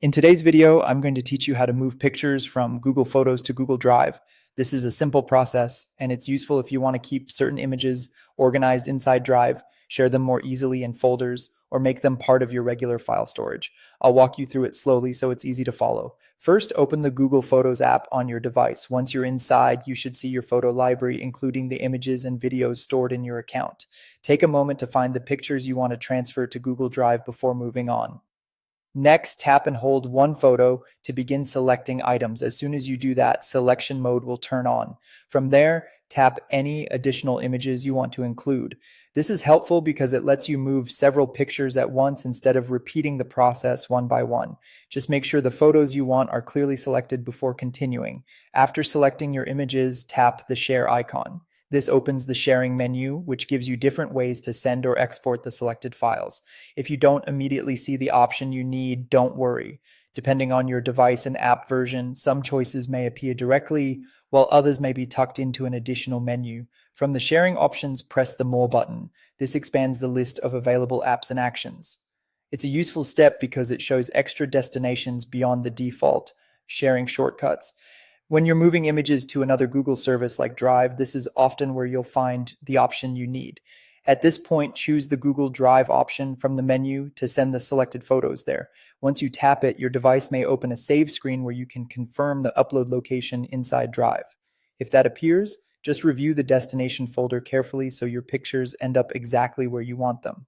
In today's video, I'm going to teach you how to move pictures from Google Photos to Google Drive. This is a simple process, and it's useful if you want to keep certain images organized inside Drive, share them more easily in folders, or make them part of your regular file storage. I'll walk you through it slowly so it's easy to follow. First, open the Google Photos app on your device. Once you're inside, you should see your photo library, including the images and videos stored in your account. Take a moment to find the pictures you want to transfer to Google Drive before moving on. Next, tap and hold one photo to begin selecting items. As soon as you do that, selection mode will turn on. From there, tap any additional images you want to include. This is helpful because it lets you move several pictures at once instead of repeating the process one by one. Just make sure the photos you want are clearly selected before continuing. After selecting your images, tap the share icon. This opens the sharing menu, which gives you different ways to send or export the selected files. If you don't immediately see the option you need, don't worry. Depending on your device and app version, some choices may appear directly, while others may be tucked into an additional menu. From the sharing options, press the More button. This expands the list of available apps and actions. It's a useful step because it shows extra destinations beyond the default sharing shortcuts. When you're moving images to another Google service like Drive, this is often where you'll find the option you need. At this point, choose the Google Drive option from the menu to send the selected photos there. Once you tap it, your device may open a save screen where you can confirm the upload location inside Drive. If that appears, just review the destination folder carefully so your pictures end up exactly where you want them.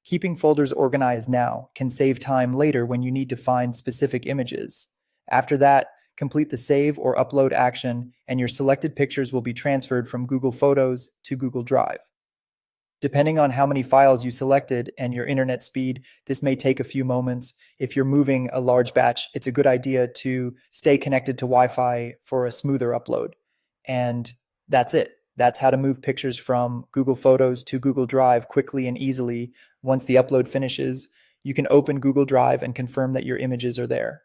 Keeping folders organized now can save time later when you need to find specific images. After that, complete the save or upload action, and your selected pictures will be transferred from Google Photos to Google Drive. Depending on how many files you selected and your internet speed, this may take a few moments. If you're moving a large batch, it's a good idea to stay connected to Wi-Fi for a smoother upload. And that's it. That's how to move pictures from Google Photos to Google Drive quickly and easily. Once the upload finishes, you can open Google Drive and confirm that your images are there.